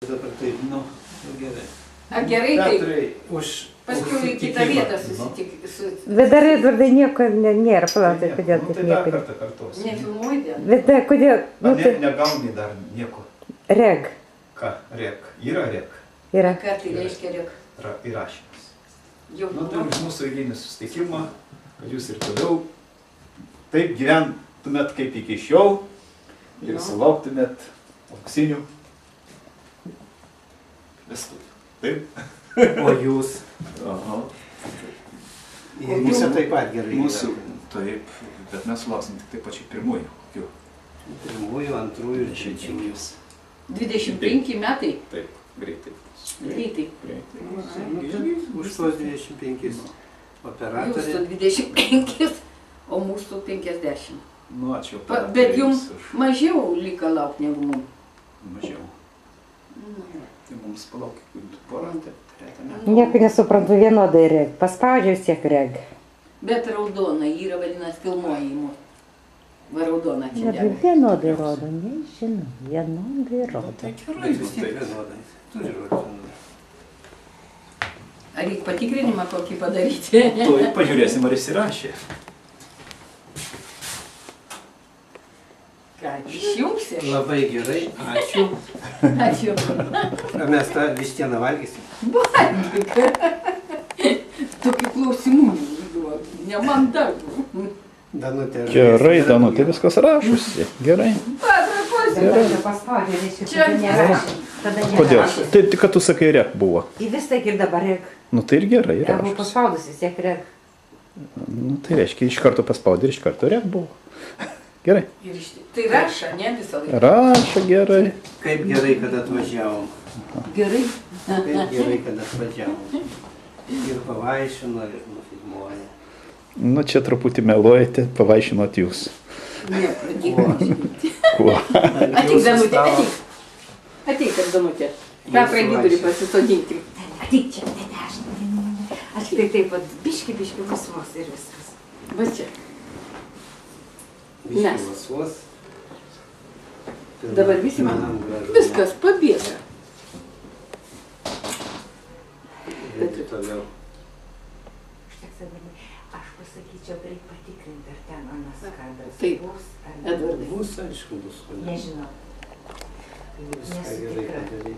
Dabar taip, nu, gerai. A gerai, tai Petrai, paskui į kitą vietą susitikti. Bet dar Edvardai nieko nėra, palaukite, kodėl Nu, taip tai dar nieko. kartą kartuosiu. Nefilmuoji dėl. Bet dar kodėl, nu tai Negauni dar nieko. reg Ką? Rek. Yra rek. yra. Ką tai reiškia rek? Įrašymas. Jau Nu, tai už mūsų eilinį susitikimą, kad jūs ir toliau taip gyventumėt kaip iki šiol ir Nu. sulauktumėt auksinių vestuvių. Taip? O jūs? Aha. Ir mūsų taip pat gerai. Mūsų, taip, bet mes sulauksim tik taip pačiai pirmųjų. Kokių? Pirmųjų, antrųjų ir trečiųjų. 25 metai. Taip, greitai. Greitai. Greitai. Nu, tai už tos 25 Jūsų operatoriai. 25, o mūsų 50. Nu, ačiū. Bet jums mažiau liko laukti negu mums. Mažiau. Tai mums palaukit porą, trejetą metų. Nieko nesuprantu, vienodai reg. Paspaudžiau vis tiek reg. Bet raudona yra vadinasi filmuojimu. Va raudona čia dega. Vienodai rodo, nežinau, vienodai rodo. Tai gerai, Bet vis tiek vienodai. Turi rodyti vienodai. Ar reikia patikrinimą kokį padaryti? Tuoj pažiūrėsim, ar įsirašė. Ką, išjungsi? Labai gerai, ačiū. Ačiū. Ar mes tą vištieną valgysim? Valgyk. Tokių klausimų neduok. Ne man dar. Danutė. ar Gerai, galėsim Danutė, daugiau? viskas rašusi. Gerai. Paspaudžiau, reiškia, Čia tada nerašė. Tada Kodėl? nerašė. Tai tik, kad tu sakai rek buvo. Į vis tiek ir dabar reg. Nu tai ir gerai, Jeigu rašus. paspaudus vis tiek reg. Nu tai reiškia, iš karto paspaudė ir iš karto rek buvo. Gerai. Ir tai raša, ne visą laiką. Rašo gerai. Kaip gerai, kad atvažiavom. Gerai. Kaip gerai, kad atvažiavom. Ir pavaišino, ir nufilmuoja. Nu čia truputį meluojate, pavaišinot jūs. Ne, pratik. Kuo? Ateik, Danutė, ateik. Ateik, kad Danutė. Petrai vidurį pasisodinti. Ateik čia, ne, aš tai taip pat biški vos ir viskas. Va čia. Biškį Nes. vos. Dabar visi man. Manam gražu. Viskas pabėga. Ir toliau. Aš pasakyčiau, reikia patikrinti, ar ten anas kadras Taip, bus, ar Edvardai. Bus, aišku, bus. nežinau. Viską gerai padaryti.